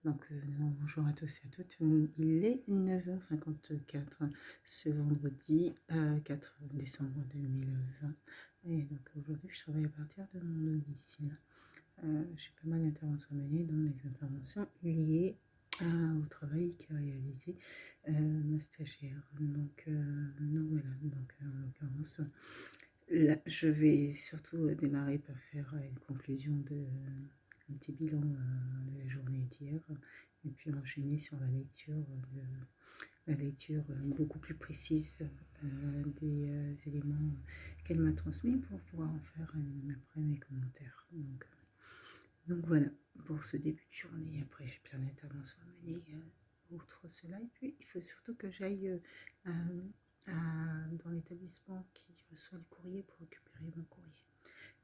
Donc, bonjour à tous et à toutes. Il est 9h54 ce vendredi 4 décembre 2020. Et donc, aujourd'hui, je travaille à partir de mon domicile. J'ai pas mal d'interventions à mener, dont des interventions liées au travail qu'a réalisé ma stagiaire. Donc voilà, en l'occurrence, là, je vais surtout démarrer par faire une conclusion un petit bilan de la journée d'hier et puis enchaîner sur la lecture beaucoup plus précise des éléments qu'elle m'a transmis pour pouvoir en faire après mes commentaires. Donc voilà pour ce début de journée. Après, j'ai plein d'interventions à mener outre cela. Et puis, il faut surtout que j'aille dans l'établissement qui reçoit le courrier pour récupérer mon courrier.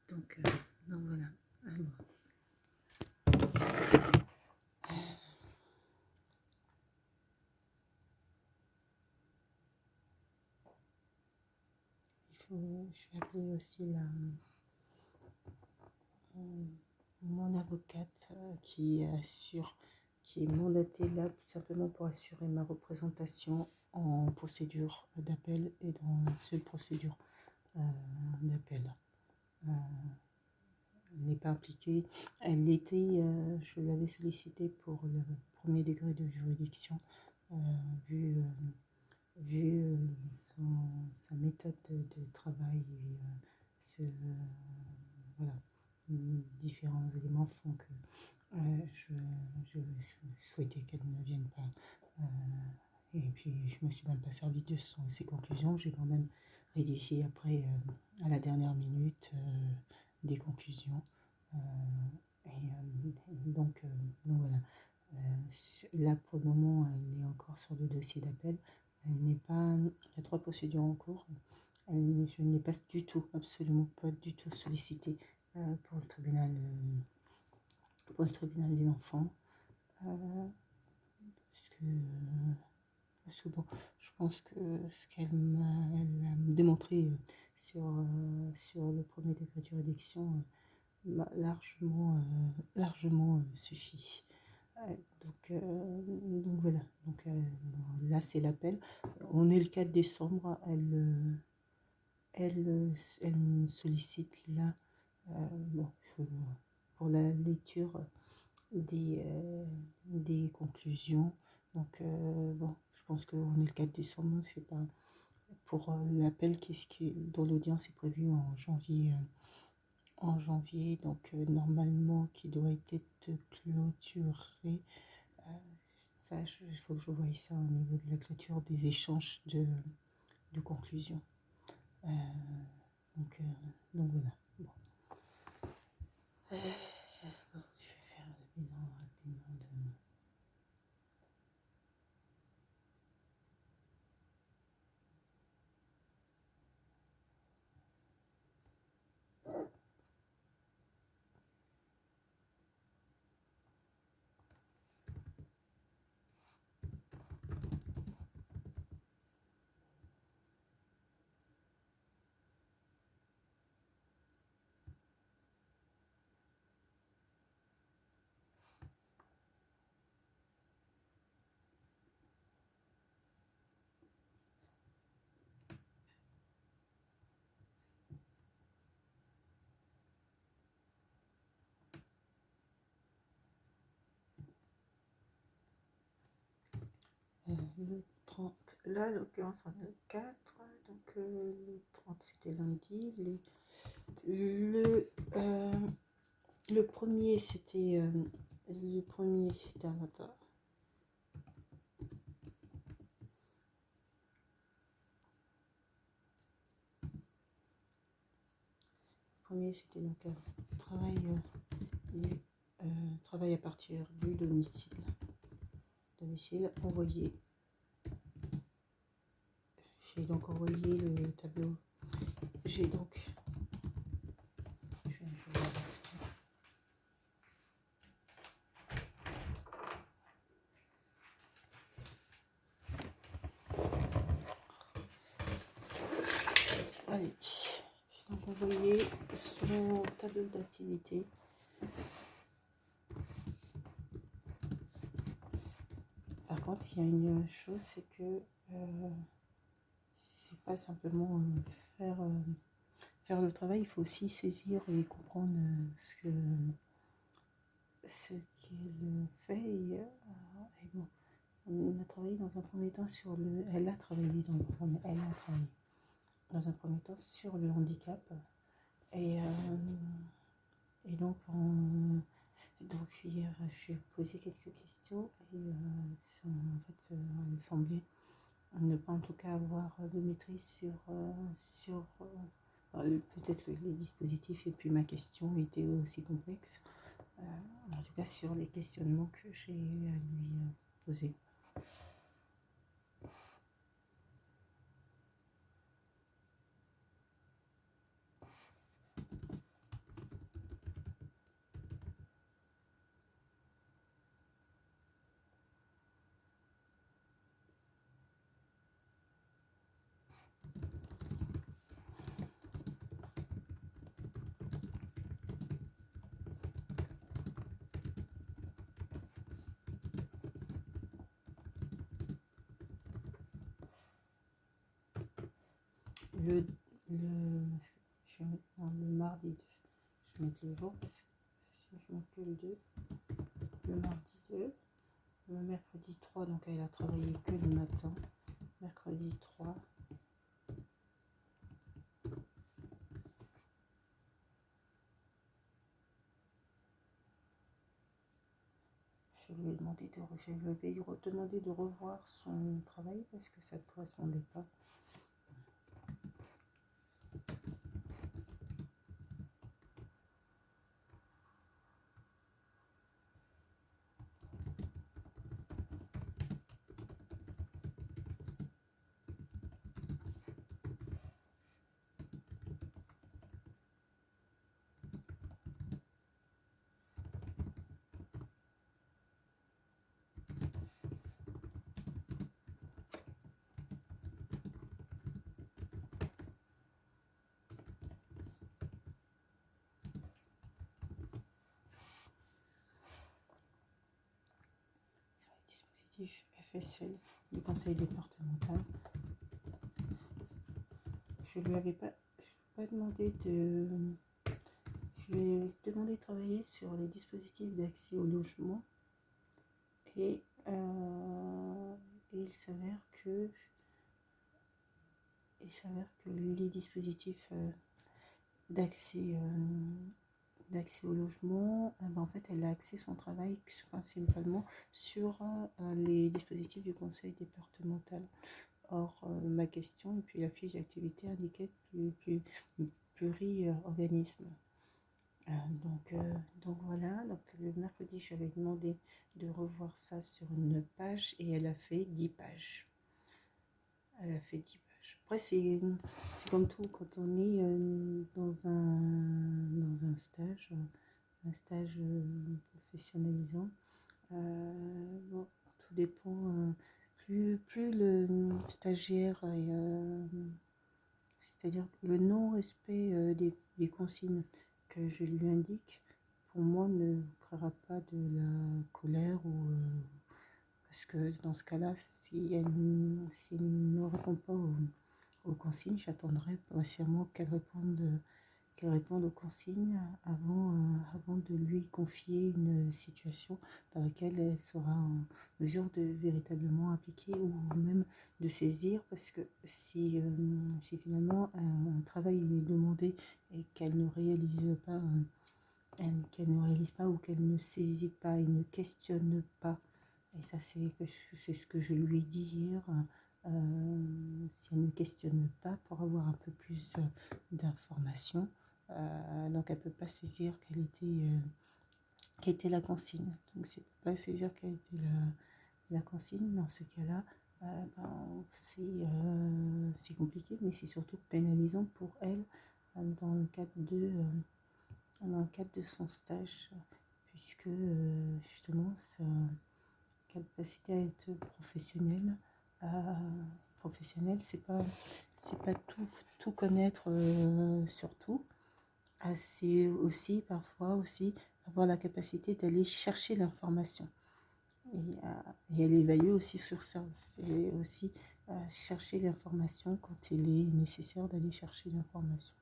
Donc voilà. Alors, je vais appeler aussi mon avocate qui est mandatée là tout simplement pour assurer ma représentation en procédure d'appel et dans la seule procédure d'appel. Elle n'est pas impliquée. Elle l'était, je l'avais sollicité pour le premier degré de juridiction, euh, vu, sa méthode de travail et voilà, différents éléments font que je souhaitais qu'elle ne vienne pas. Et puis je me suis même pas servi de ses conclusions. J'ai quand même rédigé après à la dernière minute des conclusions. Donc voilà. Là pour le moment, elle est encore sur le dossier d'appel. Elle n'est pas. Il y a 3 procédures en cours. Je n'ai pas du tout, absolument pas du tout sollicité pour le tribunal des enfants. Parce que bon, je pense que ce elle a démontré sur le premier degré de juridiction m'a largement suffi. Donc voilà, là c'est l'appel. On est le 4 décembre, elle me sollicite là bon, pour la lecture des conclusions. Bon, je pense qu'on est le 4 décembre, c'est pas pour l'appel dont l'audience est prévue en janvier, donc normalement qui doit être clôturé. Ça, il faut que je voie ça au niveau de la clôture des échanges de conclusions. Euh, donc voilà. Bon. Bon, je vais faire le bilan rapidement de. Le 30, là, l'occurrence, on est le 4, donc le 30 c'était lundi. Le premier c'était. Le premier. Attends. Le premier c'était donc travail à partir du domicile. Domicile envoyé. J'ai donc envoyé le tableau. J'ai donc. Allez, j'ai donc envoyé son tableau d'activité. Par contre, il y a une chose, c'est que c'est pas simplement faire, faire le travail, il faut aussi saisir et comprendre ce qu'elle fait. Et bon, on a travaillé dans un premier temps sur le. Elle a travaillé dans un premier temps sur le handicap. Et, donc, donc hier, je lui ai posé quelques questions et en fait, elle semblait ne pas en tout cas avoir de maîtrise peut-être que les dispositifs et puis ma question était aussi complexe, en tout cas sur les questionnements que j'ai eu à lui poser. Le, le, je vais mettre le mardi 2. Je vais mettre le jour parce que si je mets que le 2, le mardi 2, le mercredi 3, donc elle a travaillé que le matin. Mercredi 3, je lui ai demandé de revoir son travail parce que ça ne correspondait pas. Dispositif FSL du conseil départemental. Je lui avais pas demandé de. Je lui ai demandé de travailler sur les dispositifs d'accès au logement et il s'avère que les dispositifs d'accès au logement, en fait, elle a axé son travail principalement sur les dispositifs du conseil départemental. Or, ma question et puis la fiche d'activité indiquait pluri-organisme. Donc voilà, donc le mercredi, j'avais demandé de revoir ça sur une page et elle a fait 10 pages. Après, c'est comme tout, quand on est dans un stage professionnalisant, bon, tout dépend. Plus le stagiaire c'est-à-dire le non-respect des consignes que je lui indique, pour moi, ne créera pas de la colère parce que dans ce cas-là, si elle ne répond pas aux consignes, j'attendrai patiemment qu'elle réponde aux consignes avant de lui confier une situation dans laquelle elle sera en mesure de véritablement appliquer ou même de saisir, parce que si finalement un travail lui est demandé et qu'elle ne réalise pas ou qu'elle ne saisit pas et ne questionne pas, et ça c'est ce que je lui ai dit hier, si elle ne questionne pas pour avoir un peu plus d'informations, donc elle ne peut pas saisir quelle était la consigne. Donc si elle ne peut pas saisir quelle était la consigne, dans ce cas-là, c'est compliqué, mais c'est surtout pénalisant pour elle dans le cadre de son stage, puisque justement sa capacité à être professionnelle, c'est pas tout connaître sur tout. C'est aussi parfois avoir la capacité d'aller chercher l'information. et elle évalue aussi sur ça. C'est aussi chercher l'information quand il est nécessaire d'aller chercher l'information.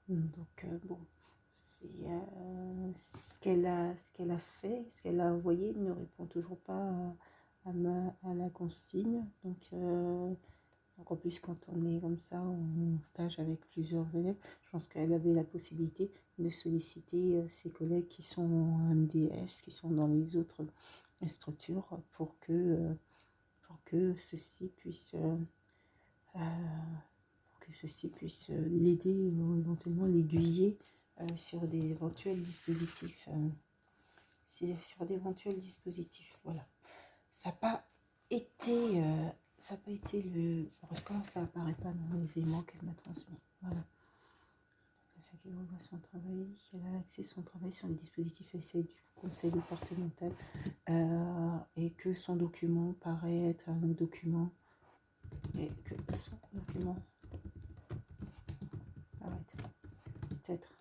Donc, bon, c'est ce qu'elle a fait, ce qu'elle a envoyé ne répond toujours pas à la consigne. Donc, en plus, quand on est comme ça en stage avec plusieurs élèves, je pense qu'elle avait la possibilité de solliciter ses collègues qui sont en MDS, qui sont dans les autres structures, pour que ceux-ci puissent, l'aider ou éventuellement l'aiguiller sur des éventuels dispositifs. Voilà. Ça n'a pas été, le record, ça apparaît pas dans les éléments qu'elle m'a transmis. Voilà. Ça fait qu'elle revoit son travail, qu'elle a axé son travail sur les dispositifs essais du conseil départemental et que son document paraît être un document peut-être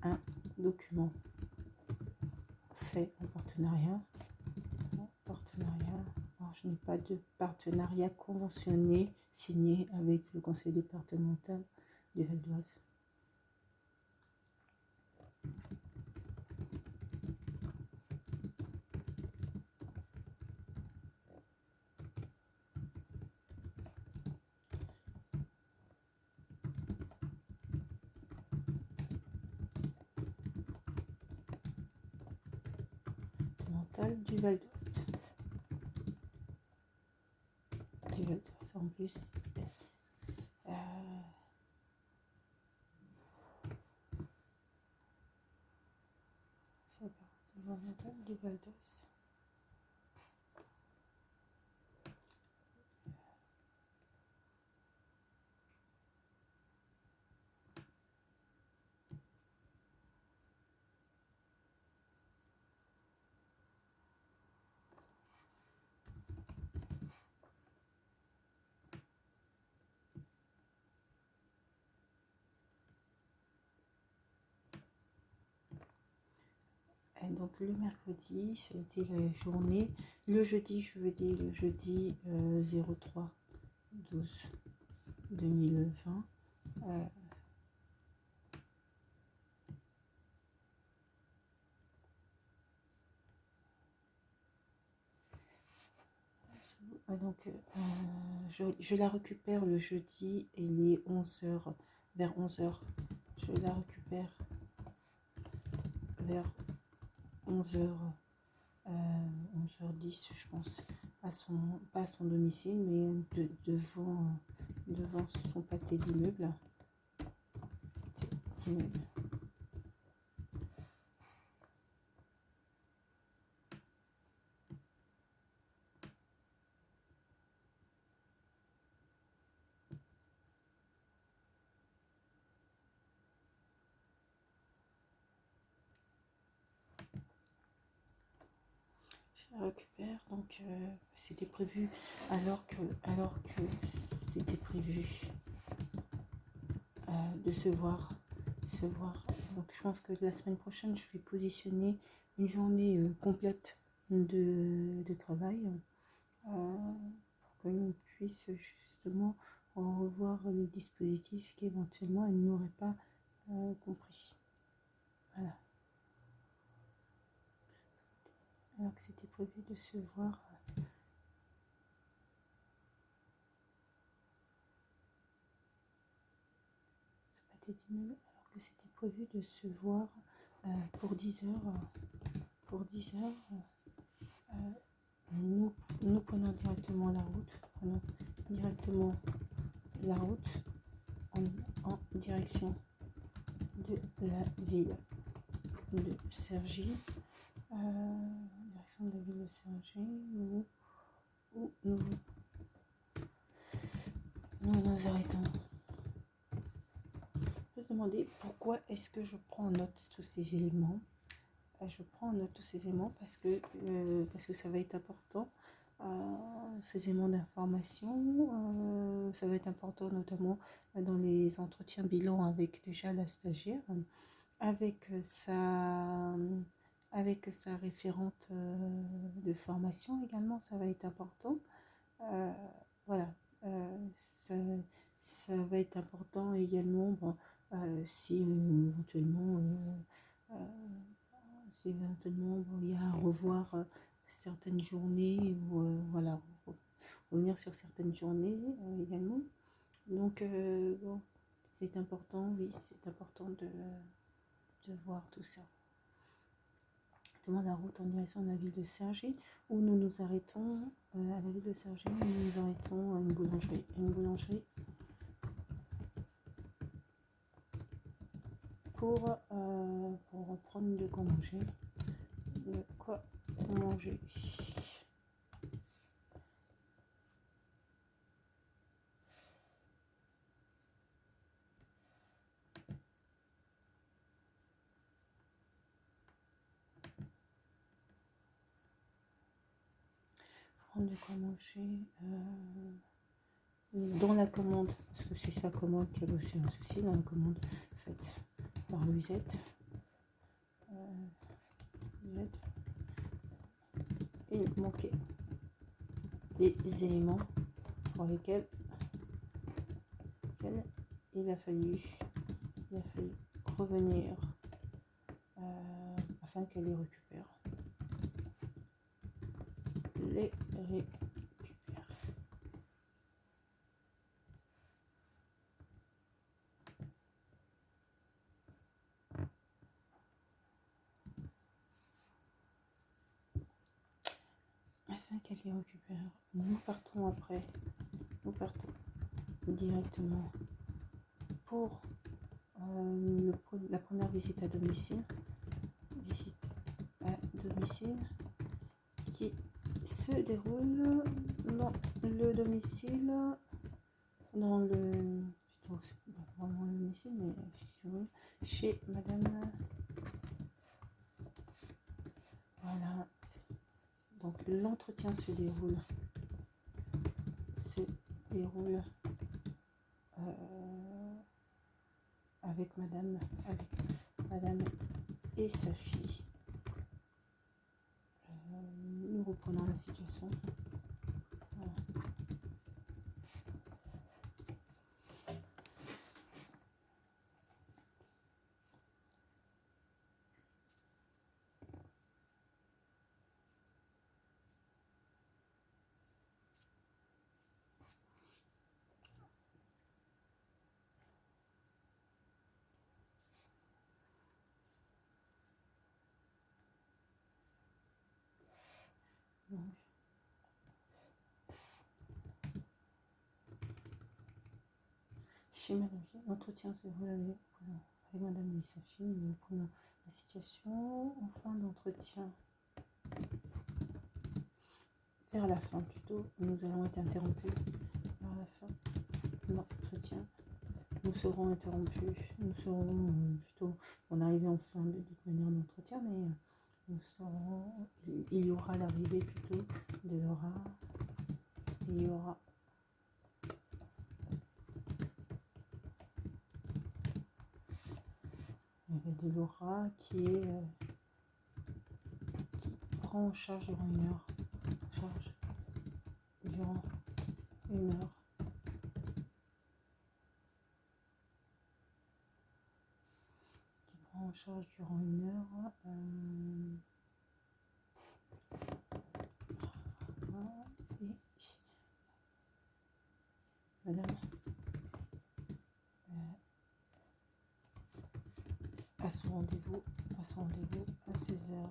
un document fait en partenariat. Alors, je n'ai pas de partenariat conventionné signé avec le conseil départemental du Val d'Oise. Du Val d'Oise. En plus, du Val d'Oise. Et donc le mercredi, c'était la journée. Le jeudi, le jeudi 03/12/2020. Donc, je la récupère le jeudi et les 11h, vers 11h. Je la récupère vers 11h, 11h10, je pense, pas à son domicile, mais devant son pâté d'immeuble. Récupère, donc c'était prévu alors que c'était prévu de se voir. Donc je pense que la semaine prochaine je vais positionner une journée complète de travail pour que l'on puisse justement revoir les dispositifs qu'éventuellement elle n'aurait pas compris. Voilà. Alors que c'était prévu de se voir. Alors que c'était prévu de se voir pour 10 heures. Pour 10 heures, nous prenons directement la route. En direction de la ville de Cergy. Direction de la ville de Cergy, où nous nous arrêtons. On peut se demander pourquoi est-ce que je prends en note tous ces éléments. Je prends en note tous ces éléments parce que ça va être important. Ces éléments d'information, ça va être important notamment dans les entretiens bilan avec déjà la stagiaire, avec sa référente de formation également, ça va être important. Voilà, ça, ça va être important également. Bon, si éventuellement, bon, il y a à revoir certaines journées ou voilà, revenir sur certaines journées également. Donc, bon, c'est important, oui, c'est important de voir tout ça. Demande la route en direction de la ville de Cergy, où nous nous arrêtons à la ville de Cergy, nous nous arrêtons à une boulangerie. Pour prendre de quoi manger. De quoi manger. Prendre de quoi manger. Dans la commande, parce que c'est sa commande qui a aussi un souci, dans la commande faite par Louisette. Il manquait des éléments pour lesquels il a fallu revenir afin qu'elle les récupère. Afin qu'elle les récupère. Nous partons après. Nous partons directement pour la première visite à domicile. Qui se déroule dans le domicile, dans le vraiment le domicile, mais chez madame. Voilà. Donc l'entretien se déroule avec madame et sa fille. Nous reprenons la situation. Voilà. Donc, chez madame, l'entretien se déroule avec madame et sa fille. Nous reprenons la situation en fin d'entretien. Vers la fin plutôt, nous allons être interrompus. Vers la fin de l'entretien, nous serons interrompus. Nous serons plutôt, on arrive en fin de toute manière d'entretien, mais nous serons, il y aura l'arrivée plutôt de Laura. Il y aura de Laura qui prend en charge durant une heure. En charge durant une heure. Et madame à son rendez-vous à 16h.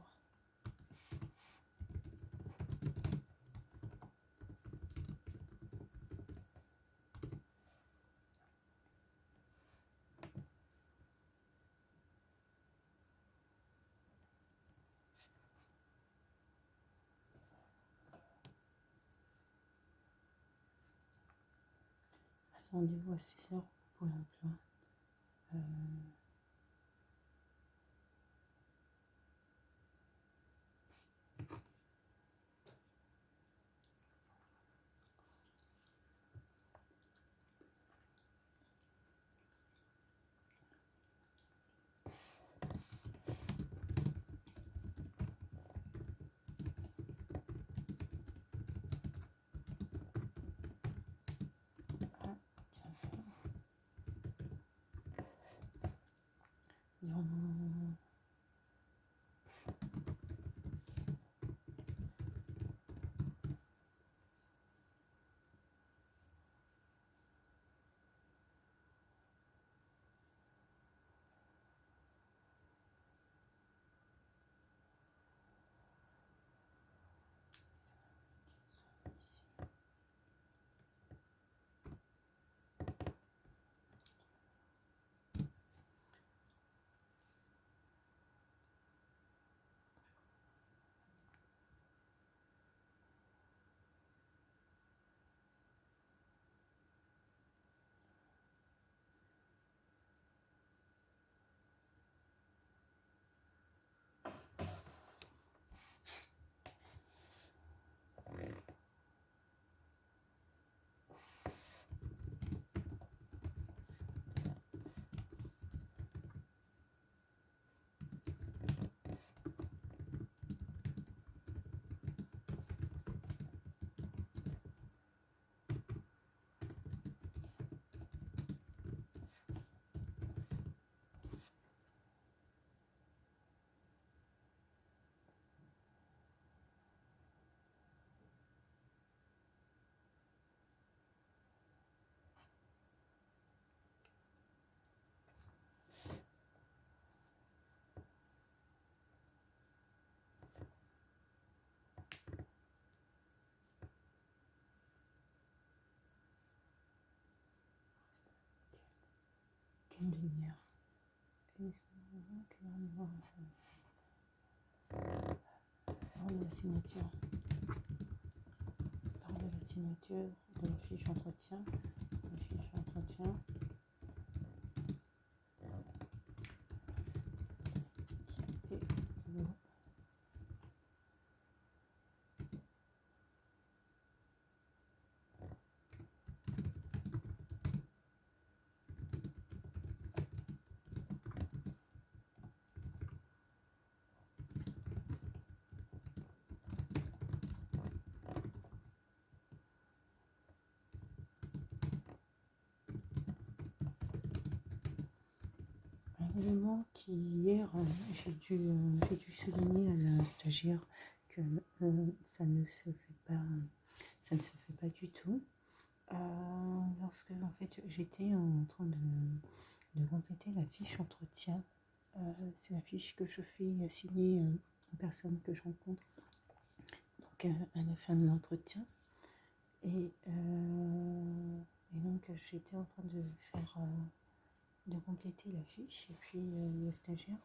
À son rendez-vous à 16h au Pôle emploi. Quelle lumière. Parole de la signature. Parole de la signature, de la fiche d'entretien. La fiche d'entretien. Et un élément qui hier, j'ai dû souligner à la stagiaire que ça ne se fait pas, ça ne se fait pas du tout. Lorsque en fait j'étais en train de compléter la fiche entretien, c'est la fiche que je fais signer aux personnes que je rencontre, donc à la fin de l'entretien. Et donc j'étais en train de faire de compléter la fiche, et puis le stagiaire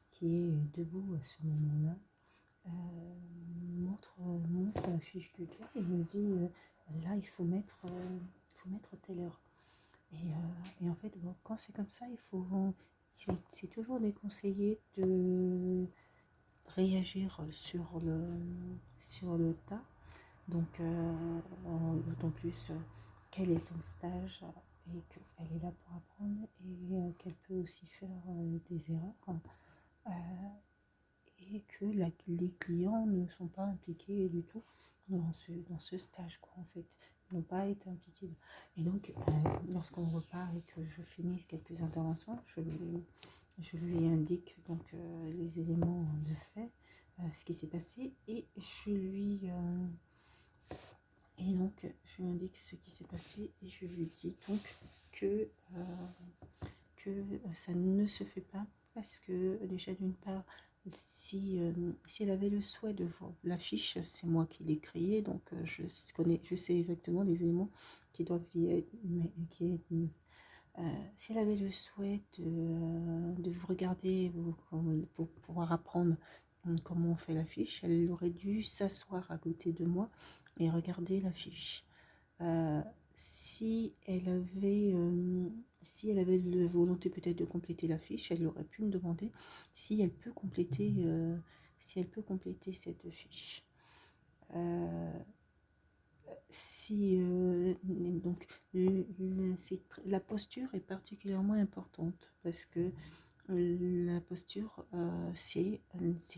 qui est debout à ce moment-là montre la fiche du doigt et me dit là il faut mettre telle heure. Et en fait bon, quand c'est comme ça c'est toujours déconseillé de réagir sur le tas. Donc d'autant plus qu'elle est en stage et qu'elle est là pour apprendre et qu'elle peut aussi faire des erreurs et que les clients ne sont pas impliqués du tout dans ce stage, quoi, en fait. Ils n'ont pas été impliqués. Et donc, lorsqu'on repart et que je finis quelques interventions, je lui indique donc les éléments de fait, ce qui s'est passé, et donc je lui indique ce qui s'est passé et je lui dis donc que ça ne se fait pas parce que déjà d'une part si elle avait le souhait de voir l'affiche, c'est moi qui l'ai créée, donc je sais exactement les éléments qui doivent y être, si elle avait le souhait de vous regarder pour pouvoir apprendre comment on fait l'affiche, elle aurait dû s'asseoir à côté de moi et regarder l'affiche. Si elle avait la volonté peut-être de compléter la fiche, elle aurait pu me demander si elle peut compléter cette fiche. Donc la posture est particulièrement importante parce que La posture, c'est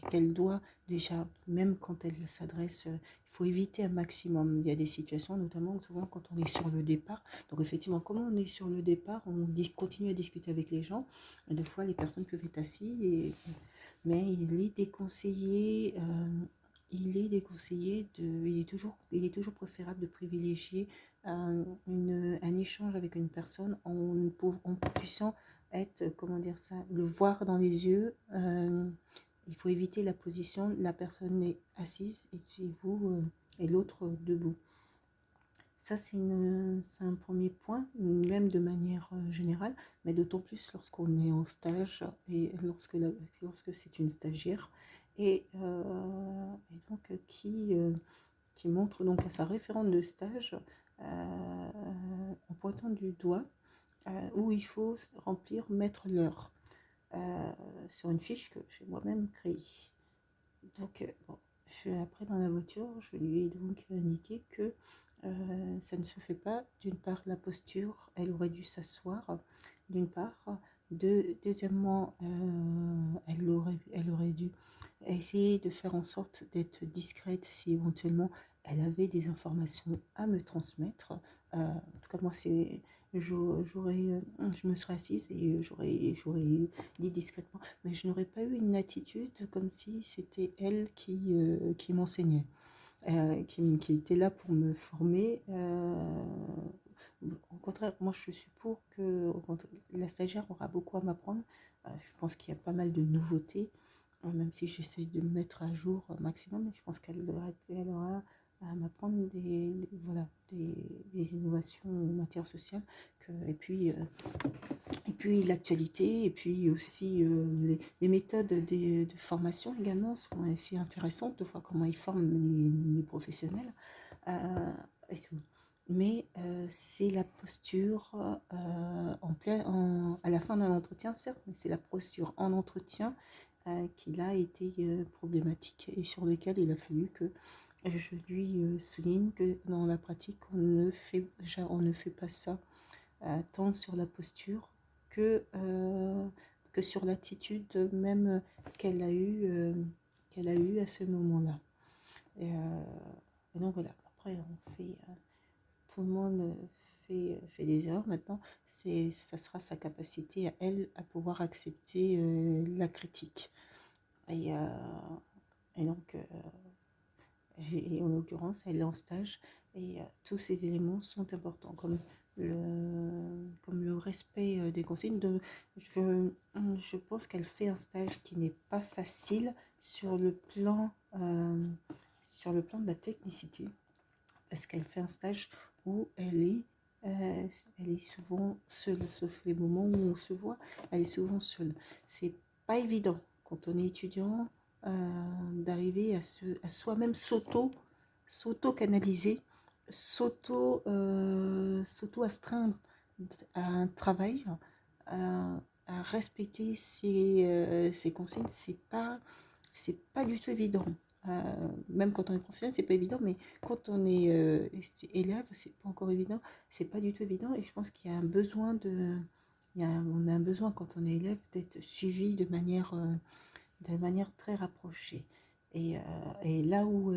qu'elle doit déjà, même quand elle s'adresse, il faut éviter un maximum. Il y a des situations, notamment souvent quand on est sur le départ. Donc effectivement, comme on est sur le départ, continue à discuter avec les gens. Et des fois, les personnes peuvent être assises, mais il est toujours préférable de privilégier un échange avec une personne en puissant être, comment dire ça, le voir dans les yeux. Il faut éviter la position, la personne est assise et vous et l'autre debout. Ça, c'est un premier point, même de manière générale, mais d'autant plus lorsqu'on est en stage et lorsque c'est une stagiaire et donc qui montre donc à sa référente de stage en pointant du doigt où il faut remplir, mettre l'heure sur une fiche que j'ai moi-même créée. Donc, bon, après dans la voiture, je lui ai donc indiqué que ça ne se fait pas. D'une part, la posture, elle aurait dû s'asseoir, d'une part. Deuxièmement, elle aurait dû essayer de faire en sorte d'être discrète si éventuellement elle avait des informations à me transmettre. En tout cas, moi, je me serais assise et j'aurais dit discrètement, mais je n'aurais pas eu une attitude comme si c'était elle qui m'enseignait, qui était là pour me former. Au contraire, moi je suis pour que la stagiaire aura beaucoup à m'apprendre. Je pense qu'il y a pas mal de nouveautés, même si j'essaie de me mettre à jour au maximum. Je pense elle aura à m'apprendre voilà, des innovations en matière sociale. Et puis l'actualité, et puis aussi les méthodes de formation également sont assez intéressantes de voir comment ils forment les professionnels. Et tout. Mais c'est la posture à la fin d'un entretien, certes, mais c'est la posture en entretien qui là a été problématique et sur lequel il a fallu que je lui souligne que dans la pratique, on ne fait pas ça, tant sur la posture que sur l'attitude même qu'elle a eue à ce moment-là. Et donc voilà, après tout le monde fait des erreurs. Maintenant, ça sera sa capacité à elle à pouvoir accepter la critique. Et, euh, et donc, en l'occurrence, elle est en stage et tous ces éléments sont importants, comme le respect des consignes. Je pense qu'elle fait un stage qui n'est pas facile sur le plan de la technicité, parce qu'elle fait un stage où elle est souvent seule, sauf les moments où on se voit, elle est souvent seule. C'est pas évident quand on est étudiant d'arriver à soi-même s'auto-canaliser, s'auto-astreindre à un travail, à respecter ses consignes. C'est pas du tout évident. Même quand on est professionnel, c'est pas évident, mais quand on est élève, c'est pas encore évident, c'est pas du tout évident. Et je pense qu'il y a un besoin on a un besoin quand on est élève d'être suivi de manière très rapprochée. Et là où où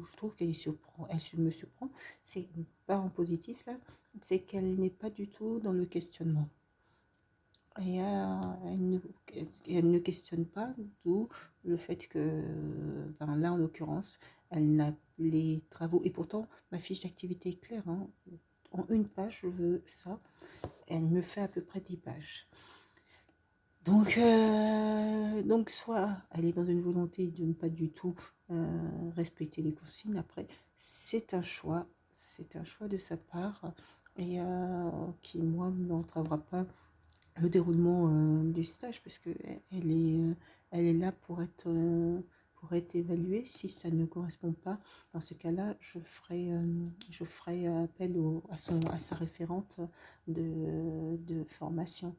je trouve me surprend, c'est pas en positif là, c'est qu'elle n'est pas du tout dans le questionnement. Et elle ne questionne pas, d'où le fait que, ben là en l'occurrence, elle n'a les travaux, et pourtant ma fiche d'activité est claire, hein. En une page, je veux ça, elle me fait à peu près 10 pages. Donc soit elle est dans une volonté de ne pas du tout respecter les consignes, après c'est un choix de sa part et qui, moi, n'entravera pas le déroulement du stage, parce que elle est là pour être évaluée. Si ça ne correspond pas, dans ce cas-là, je ferai appel à sa référente de formation.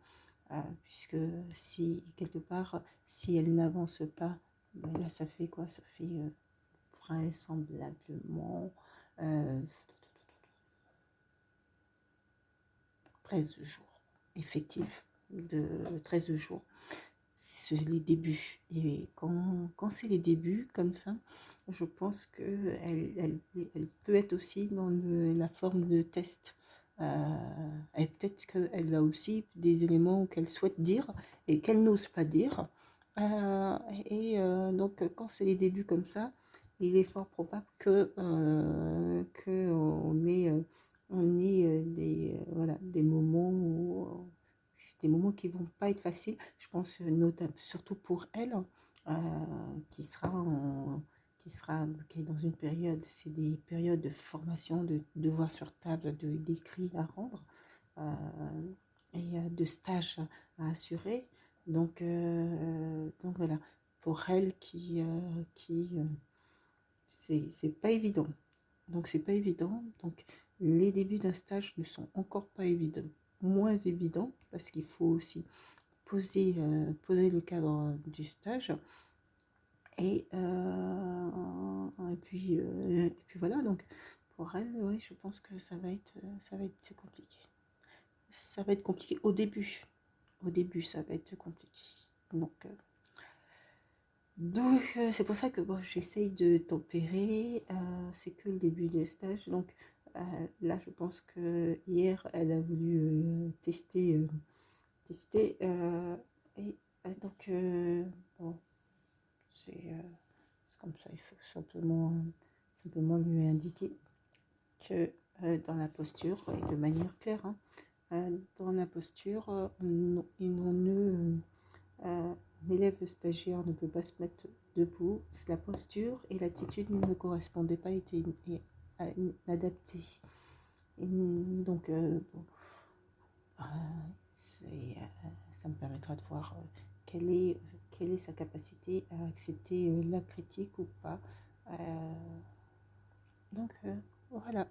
Puisque si quelque part, si elle n'avance pas, ben là ça fait quoi? Ça fait vraisemblablement 13 jours effectifs. de 13 jours. C'est les débuts. Et quand c'est les débuts comme ça, je pense qu'elle peut être aussi dans la forme de test. Et peut-être qu'elle a aussi des éléments qu'elle souhaite dire et qu'elle n'ose pas dire. Donc, quand c'est les débuts comme ça, il est fort probable que on ait voilà, des moments où c'est des moments qui vont pas être faciles. Je pense notamment, surtout pour elle, euh, qui sera qui est dans une période, c'est des périodes de formation, de devoirs sur table, d'écrits à rendre, euh, de stages à assurer. Donc voilà, pour elle c'est pas évident. Donc c'est pas évident. Donc les débuts d'un stage ne sont encore pas évidents, moins évidents parce qu'il faut aussi poser le cadre du stage et puis voilà. Donc pour elle, oui, je pense que c'est compliqué. Ça va être compliqué au début. Au début, ça va être compliqué. Donc, c'est pour ça que bon, j'essaye de tempérer. C'est que le début de stage. Donc là, je pense que hier, elle a voulu tester. Et donc, bon, c'est comme ça. Il faut simplement lui indiquer que dans la posture, et de manière claire, hein, dans la posture, un élève stagiaire ne peut pas se mettre debout. La posture et l'attitude ne me correspondaient pas, étaient inadaptées. Donc, bon, euh, ça me permettra de voir quelle est sa capacité à accepter la critique ou pas. Donc, voilà.